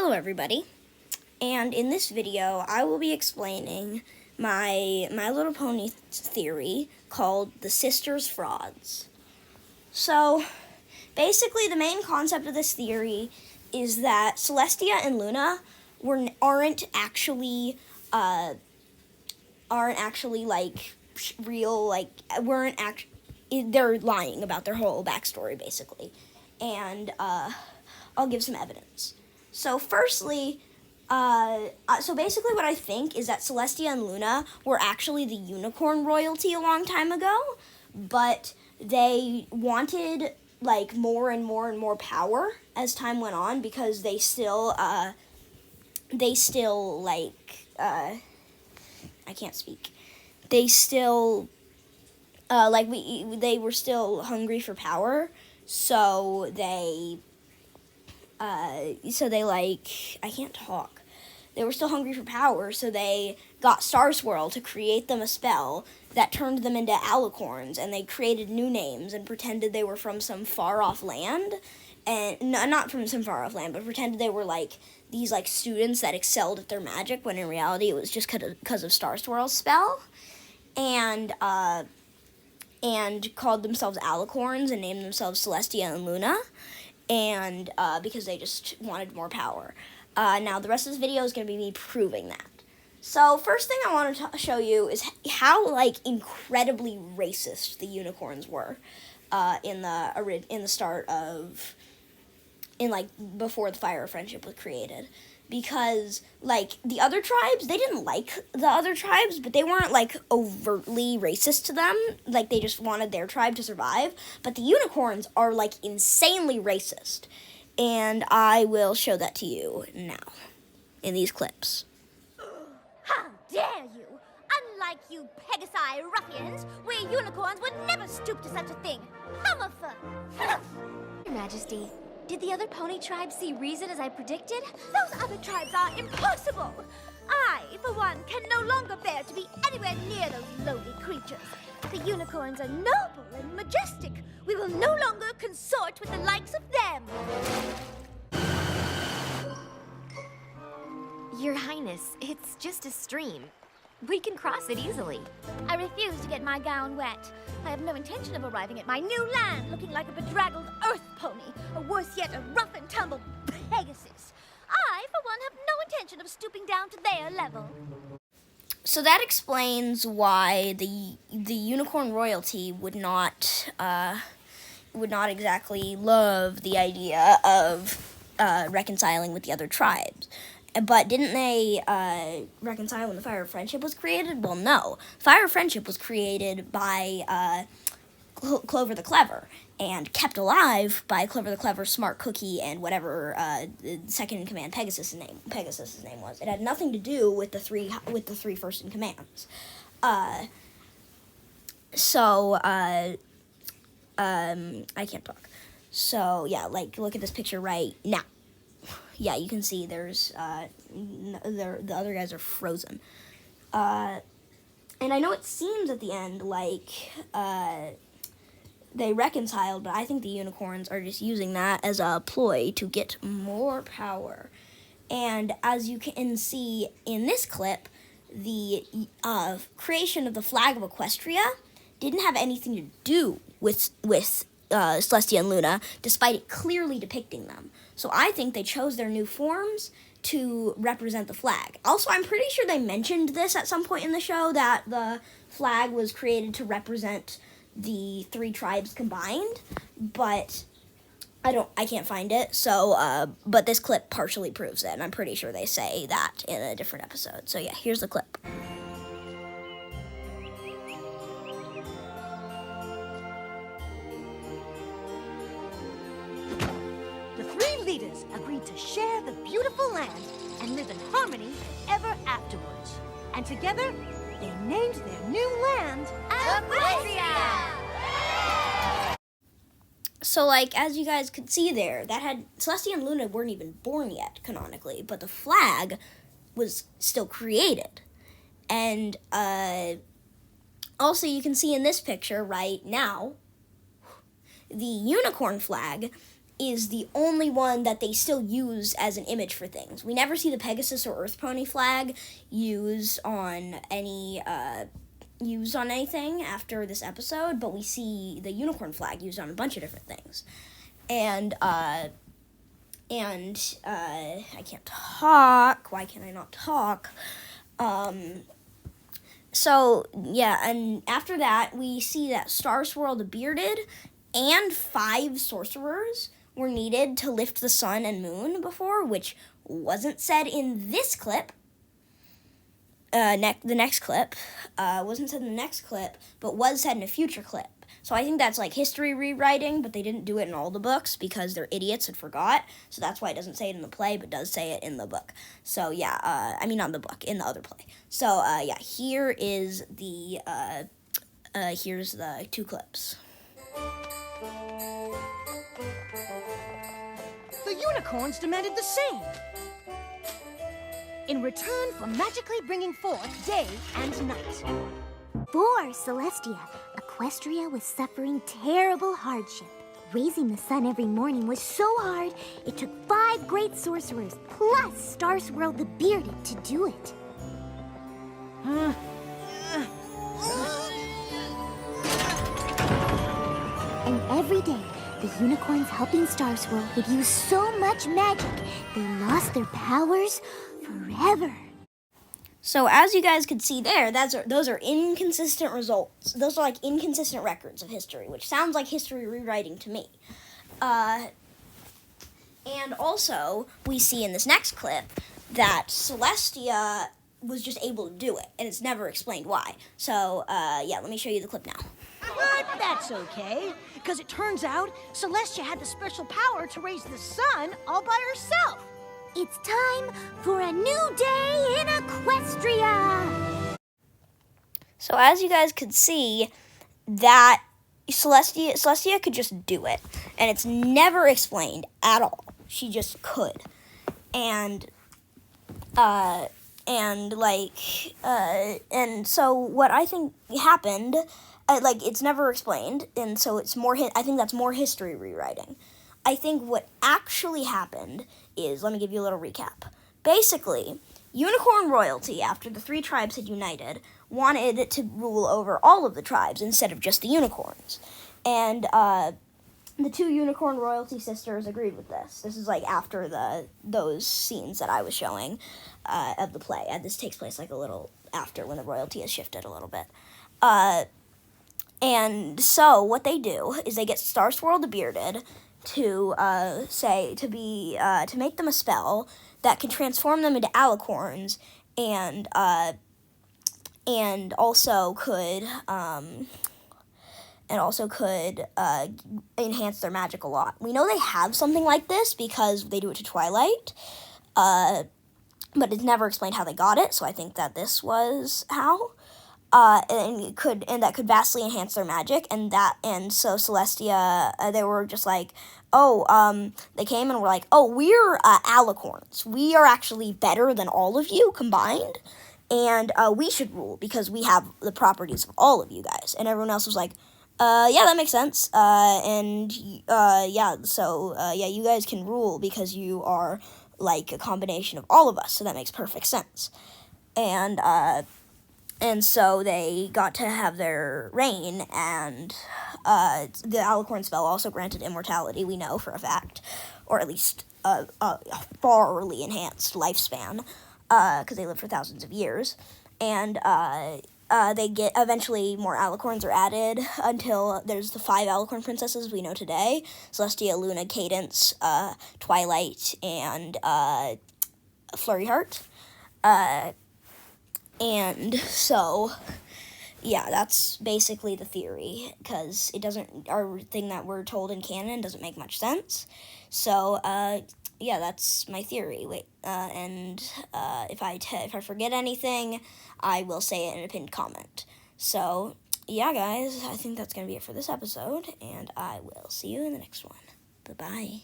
Hello everybody, and in this video I will be explaining my My Little Pony theory called the Sisters Frauds. So basically the main concept of this theory is that Celestia and Luna aren't actually like real, like they're lying about their whole backstory basically, and I'll give some evidence. So firstly, so basically what I think is that Celestia and Luna were actually the unicorn royalty a long time ago, but they wanted like more and more and more power as time went on because they still I can't speak. They still they were still hungry for power, so they I can't talk. They were still hungry for power, so they got Star Swirl to create them a spell that turned them into alicorns, and they created new names and pretended they were from some far-off land, and not from some far-off land, but pretended they were like these like students that excelled at their magic, when in reality it was just because of Star Swirl's spell, and called themselves alicorns and named themselves Celestia and Luna, and because they just wanted more power. Now, the rest of this video is going to be me proving that. So, first thing I want to show you is how, like, incredibly racist the unicorns were before the Fire of Friendship was created. Because, like, the other tribes, they didn't like the other tribes, but they weren't, like, overtly racist to them. Like, they just wanted their tribe to survive. But the unicorns are, like, insanely racist. And I will show that to you now, in these clips. How dare you! Unlike you Pegasi ruffians, we unicorns would never stoop to such a thing. Hummerfur! Your Majesty, did the other pony tribes see reason as I predicted? Those other tribes are impossible! I, for one, can no longer bear to be anywhere near those lowly creatures. The unicorns are noble and majestic. We will no longer consort with the likes of them. Your Highness, it's just a stream. We can cross it easily. I refuse to get my gown wet. I have no intention of arriving at my new land looking like a bedraggled earth pony, or worse yet, a rough and tumble Pegasus. I, for one, have no intention of stooping down to their level. So that explains why the unicorn royalty would not exactly love the idea of reconciling with the other tribes. But didn't they reconcile when the Fire of Friendship was created? Well, no. Fire of Friendship was created by Clover the Clever, and kept alive by Clover the Clever, Smart Cookie, and whatever second in command Pegasus's name was. It had nothing to do with the three first in commands. I can't talk. So yeah, like look at this picture right now. Yeah, you can see there's the other guys are frozen. And I know it seems at the end like they reconciled, but I think the unicorns are just using that as a ploy to get more power. And as you can see in this clip, the creation of the flag of Equestria didn't have anything to do with Celestia and Luna, despite it clearly depicting them. So I think they chose their new forms to represent the flag. Also, I'm pretty sure they mentioned this at some point in the show, that the flag was created to represent the three tribes combined, but I can't find it. So, but this clip partially proves it, and I'm pretty sure they say that in a different episode. So yeah, here's the clip. The three leaders agreed to share the beautiful land and live in harmony ever afterwards. And together, they named their new land Equestria! So, like, as you guys could see there, Celestia and Luna weren't even born yet, canonically, but the flag was still created. And, also you can see in this picture right now, the unicorn flag is the only one that they still use as an image for things. We never see the Pegasus or Earth Pony flag used on anything after this episode, but we see the unicorn flag used on a bunch of different things. And I can't talk. Why can I not talk? So, yeah, and after that, we see that Star Swirl the Bearded and 5 sorcerers were needed to lift the sun and moon before, which wasn't said in this clip. The next clip wasn't said in the next clip, but was said in a future clip. So I think that's like history rewriting, but they didn't do it in all the books because they're idiots and forgot. So that's why it doesn't say it in the play, but does say it in the book. So yeah, I mean not the book, in the other play. So yeah, here is the here's the 2 clips. The unicorns demanded the same. In return for magically bringing forth day and night. For Celestia, Equestria was suffering terrible hardship. Raising the sun every morning was so hard, it took 5 great sorcerers, plus Star Swirl the Bearded, to do it. And every day, the unicorns helping Star Swirl would use so much magic, they lost their powers forever. So as you guys could see there, those are inconsistent results. Those are like inconsistent records of history, which sounds like history rewriting to me. And also, we see in this next clip that Celestia was just able to do it, and it's never explained why. So, yeah, let me show you the clip now. But that's okay, because it turns out Celestia had the special power to raise the sun all by herself. It's time for a new day in Equestria! So as you guys could see, that Celestia could just do it, and it's never explained at all. She just could. And so what I think happened, it's never explained, and so it's more, I think that's more history rewriting. I think what actually happened is, let me give you a little recap. Basically, unicorn royalty, after the 3 tribes had united, wanted to rule over all of the tribes instead of just the unicorns. And the 2 unicorn royalty sisters agreed with this. This is like after those scenes that I was showing of the play. This takes place like a little after, when the royalty has shifted a little bit. And so what they do is they get Star Swirl the Bearded to make them a spell that can transform them into alicorns, and also could enhance their magic a lot. We know they have something like this because they do it to Twilight, but it's never explained how they got it. So I think that this was how. And that could vastly enhance their magic, and so Celestia, they were just like, they came and were like, we're alicorns. We are actually better than all of you combined, and we should rule because we have the properties of all of you guys. And everyone else was like, yeah, that makes sense. You guys can rule because you are like a combination of all of us, so that makes perfect sense. And so they got to have their reign, and the alicorn spell also granted immortality, we know for a fact, or at least a farly enhanced lifespan, because they live for thousands of years. And they get, eventually more alicorns are added until there's the 5 alicorn princesses we know today: Celestia, Luna, Cadence, Twilight, and Flurry Heart. And so, yeah, that's basically the theory, because our thing that we're told in canon doesn't make much sense. So, yeah, that's my theory. If I forget anything, I will say it in a pinned comment. So, yeah, guys, I think that's going to be it for this episode, and I will see you in the next one. Bye-bye.